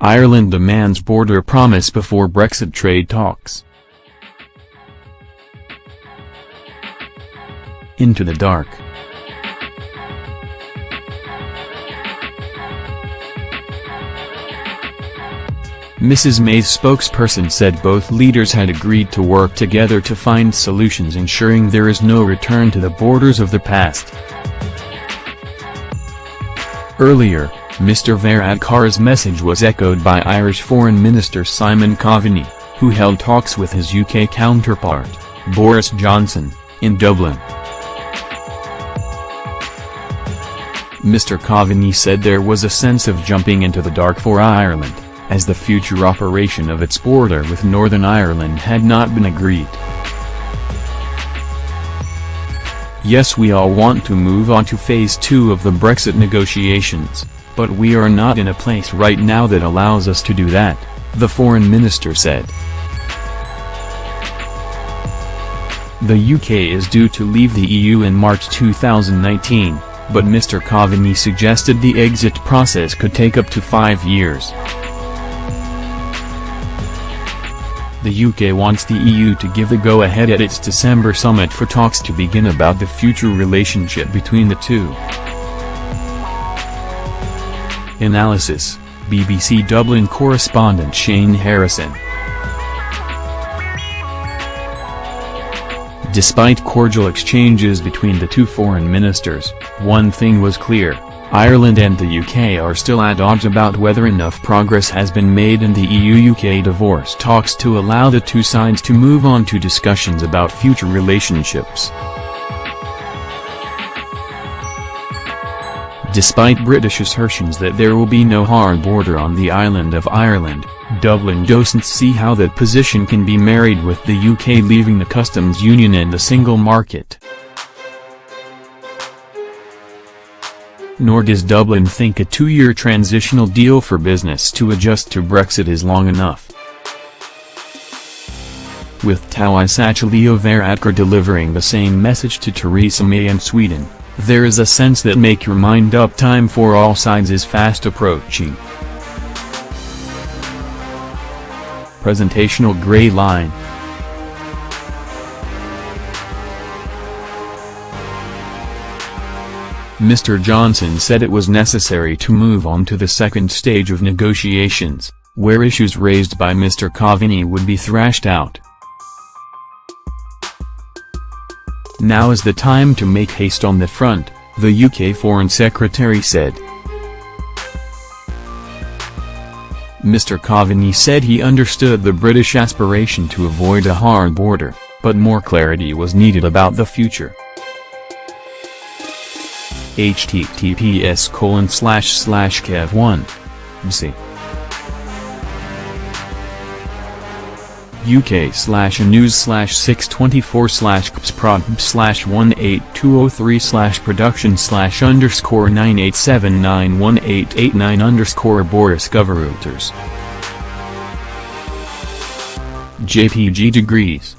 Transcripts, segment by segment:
Ireland demands border promise before Brexit trade talks. Into the dark. Mrs May's spokesperson said both leaders had agreed to work together to find solutions ensuring there is no return to the borders of the past. Earlier, Mr Varadkar's message was echoed by Irish Foreign Minister Simon Coveney, who held talks with his UK counterpart, Boris Johnson, in Dublin. Mr Coveney said there was a sense of jumping into the dark for Ireland, as the future operation of its border with Northern Ireland had not been agreed. Yes, we all want to move on to phase 2 of the Brexit negotiations, but we are not in a place right now that allows us to do that, the foreign minister said. The UK is due to leave the EU in March 2019, but Mr Coveney suggested the exit process could take up to 5 years. The UK wants the EU to give the go-ahead at its December summit for talks to begin about the future relationship between the two. Analysis, BBC Dublin correspondent Shane Harrison. Despite cordial exchanges between the two foreign ministers, one thing was clear: Ireland and the UK are still at odds about whether enough progress has been made in the EU-UK divorce talks to allow the two sides to move on to discussions about future relationships. Despite British assertions that there will be no hard border on the island of Ireland, Dublin doesn't see how that position can be married with the UK leaving the customs union and the single market. Nor does Dublin think a 2-year transitional deal for business to adjust to Brexit is long enough. With Taoiseach Leo Varadkar delivering the same message to Theresa May in Sweden, there is a sense that make your mind up time for all sides is fast approaching. Presentational grey line. Mr Johnson said it was necessary to move on to the second stage of negotiations, where issues raised by Mr Coveney would be thrashed out. Now is the time to make haste on the front, the UK Foreign Secretary said. Mr Coveney said he understood the British aspiration to avoid a hard border, but more clarity was needed about the future. https://kev1.bc uk/news/624/prod/18203/production/_987918889_Boris Goveruters. JPG degrees.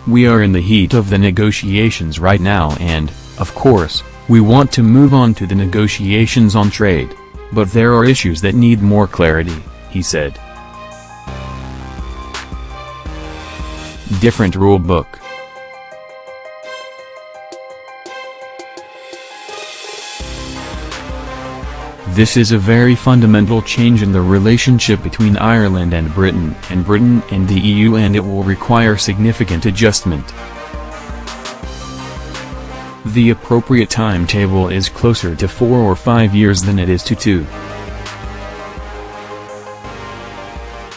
We are in the heat of the negotiations right now and, of course, we want to move on to the negotiations on trade, but there are issues that need more clarity, he said. Different rule book. This is a very fundamental change in the relationship between Ireland and Britain and the EU, and it will require significant adjustment. The appropriate timetable is closer to 4 or 5 years than it is to 2.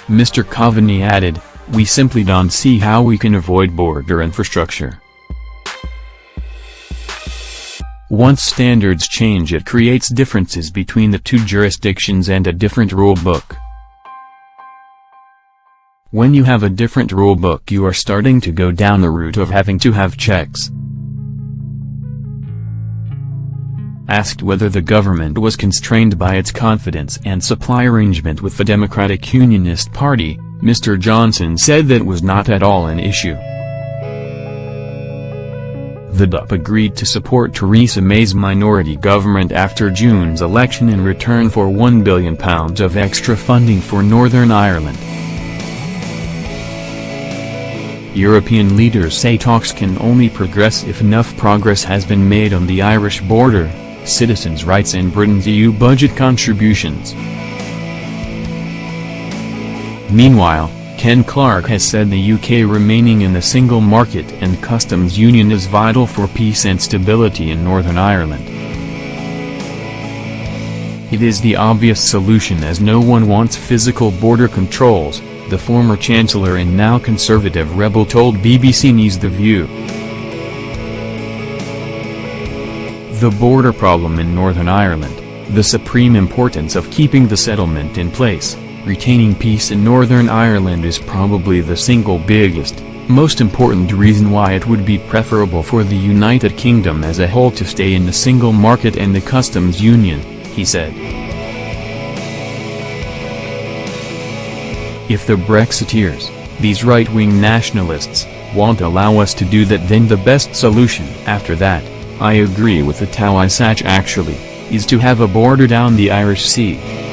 Mr Coveney added, "We simply don't see how we can avoid border infrastructure. Once standards change, it creates differences between the two jurisdictions and a different rule book. When you have a different rule book, you are starting to go down the route of having to have checks." Asked whether the government was constrained by its confidence and supply arrangement with the Democratic Unionist Party, Mr Johnson said that was not at all an issue. The DUP agreed to support Theresa May's minority government after June's election in return for £1 billion of extra funding for Northern Ireland. European leaders say talks can only progress if enough progress has been made on the Irish border, citizens' rights and Britain's EU budget contributions. Meanwhile, Ken Clarke has said the UK remaining in the single market and customs union is vital for peace and stability in Northern Ireland. It is the obvious solution as no one wants physical border controls, the former Chancellor and now Conservative rebel told BBC News The View. The border problem in Northern Ireland, the supreme importance of keeping the settlement in place, retaining peace in Northern Ireland is probably the single biggest, most important reason why it would be preferable for the United Kingdom as a whole to stay in the single market and the customs union, he said. If the Brexiteers, these right-wing nationalists, won't allow us to do that, then the best solution after that, I agree with the Taoiseach actually, is to have a border down the Irish Sea.